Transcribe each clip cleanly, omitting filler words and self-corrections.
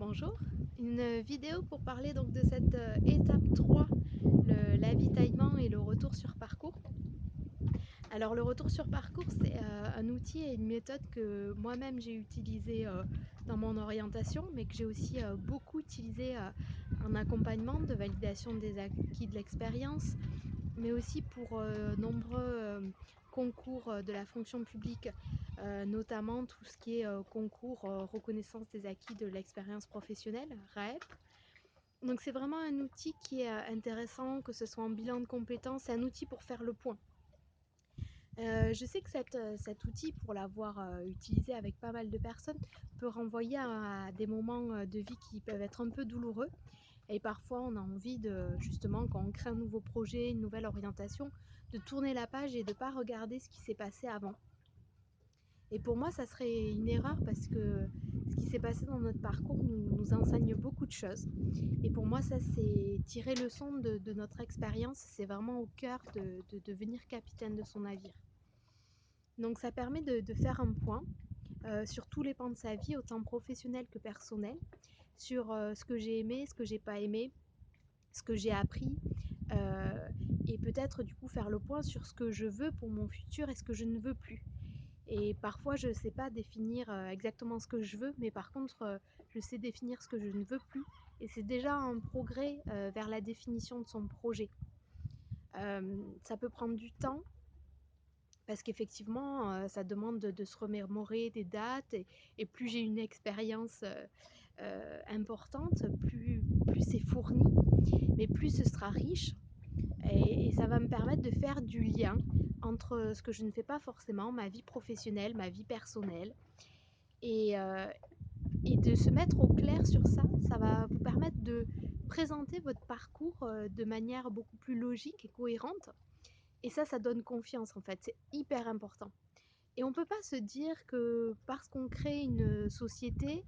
Bonjour, une vidéo pour parler donc de cette étape 3, l'avitaillement et le retour sur parcours. Alors le retour sur parcours, c'est un outil et une méthode que moi-même j'ai utilisé dans mon orientation, mais que j'ai aussi beaucoup utilisé en accompagnement de validation des acquis de l'expérience, mais aussi pour nombreux concours de la fonction publique, notamment tout ce qui est concours reconnaissance des acquis de l'expérience professionnelle, RAEP. Donc c'est vraiment un outil qui est intéressant, que ce soit en bilan de compétences, c'est un outil pour faire le point. Je sais que cet outil, pour l'avoir utilisé avec pas mal de personnes, peut renvoyer à des moments de vie qui peuvent être un peu douloureux. Et parfois, on a envie de, justement, quand on crée un nouveau projet, une nouvelle orientation, de tourner la page et de ne pas regarder ce qui s'est passé avant. Et pour moi, ça serait une erreur parce que ce qui s'est passé dans notre parcours nous enseigne beaucoup de choses. Et pour moi, ça, c'est tirer leçon de notre expérience. C'est vraiment au cœur de devenir capitaine de son navire. Donc ça permet de faire un point sur tous les pans de sa vie, autant professionnel que personnel, sur ce que j'ai aimé, ce que j'ai pas aimé, ce que j'ai appris, euh, et peut-être du coup faire le point sur ce que je veux pour mon futur et ce que je ne veux plus. Et parfois je ne sais pas définir exactement ce que je veux, mais par contre je sais définir ce que je ne veux plus. Et c'est déjà un progrès vers la définition de son projet. Ça peut prendre du temps, parce qu'effectivement, ça demande de se remémorer des dates et plus j'ai une expérience importante, plus c'est fourni, mais plus ce sera riche et ça va me permettre de faire du lien entre ce que je ne fais pas forcément, ma vie professionnelle, ma vie personnelle, et, euh, et de se mettre au clair sur ça. Ça va vous permettre de présenter votre parcours de manière beaucoup plus logique et cohérente. Et ça donne confiance en fait, c'est hyper important. Et on ne peut pas se dire que parce qu'on crée une société,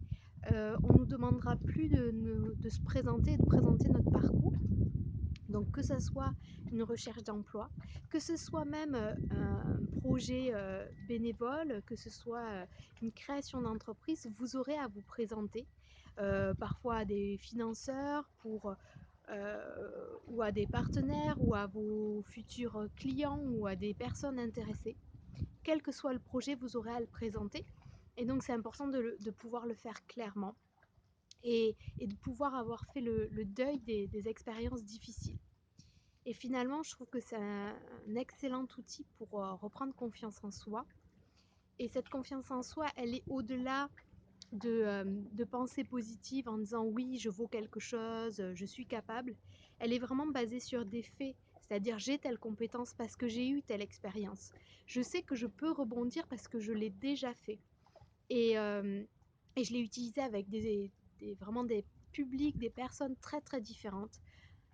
on ne nous demandera plus de se présenter, de présenter notre parcours. Donc que ce soit une recherche d'emploi, que ce soit même un projet bénévole, que ce soit une création d'entreprise, vous aurez à vous présenter, parfois à des financeurs ou à des partenaires ou à vos futurs clients ou à des personnes intéressées. Quel que soit le projet, vous aurez à le présenter. Et donc c'est important de pouvoir le faire clairement et de pouvoir avoir fait le deuil des expériences difficiles. Et finalement, je trouve que c'est un excellent outil pour reprendre confiance en soi. Et cette confiance en soi, elle est au-delà de pensées positives en disant oui, je vaux quelque chose, je suis capable. Elle est vraiment basée sur des faits, c'est-à-dire j'ai telle compétence parce que j'ai eu telle expérience. Je sais que je peux rebondir parce que je l'ai déjà fait. Et je l'ai utilisé avec vraiment des publics, des personnes très très différentes,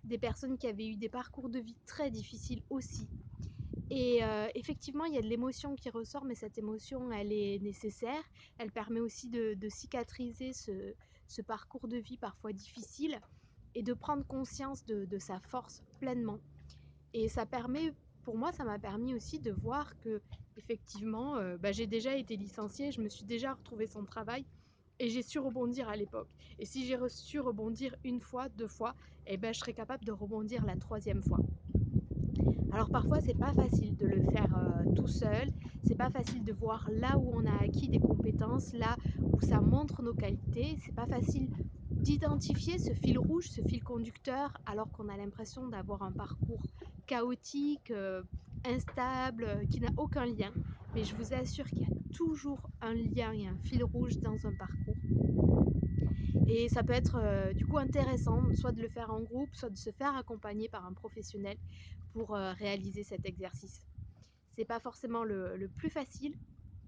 des personnes qui avaient eu des parcours de vie très difficiles aussi. Et effectivement, il y a de l'émotion qui ressort, mais cette émotion, elle est nécessaire. Elle permet aussi de cicatriser ce parcours de vie parfois difficile et de prendre conscience de sa force pleinement. Et ça permet, pour moi, ça m'a permis aussi de voir que, effectivement, j'ai déjà été licenciée, je me suis déjà retrouvée sans travail et j'ai su rebondir à l'époque. Et si j'ai su rebondir une fois, deux fois, je serais capable de rebondir la troisième fois. Alors parfois c'est pas facile de le faire tout seul, c'est pas facile de voir là où on a acquis des compétences, là où ça montre nos qualités, c'est pas facile d'identifier ce fil rouge, ce fil conducteur, alors qu'on a l'impression d'avoir un parcours chaotique, instable, qui n'a aucun lien. Mais je vous assure qu'il y a toujours un lien et un fil rouge dans un parcours. Et ça peut être du coup intéressant, soit de le faire en groupe, soit de se faire accompagner par un professionnel pour réaliser cet exercice. C'est pas forcément le plus facile,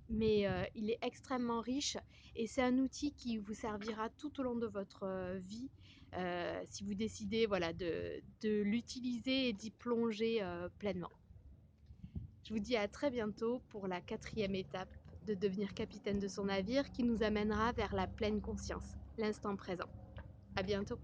mais il est extrêmement riche et c'est un outil qui vous servira tout au long de votre vie si vous décidez voilà, de l'utiliser et d'y plonger pleinement. Je vous dis à très bientôt pour la 4e étape de devenir capitaine de son navire qui nous amènera vers la pleine conscience, l'instant présent. À bientôt.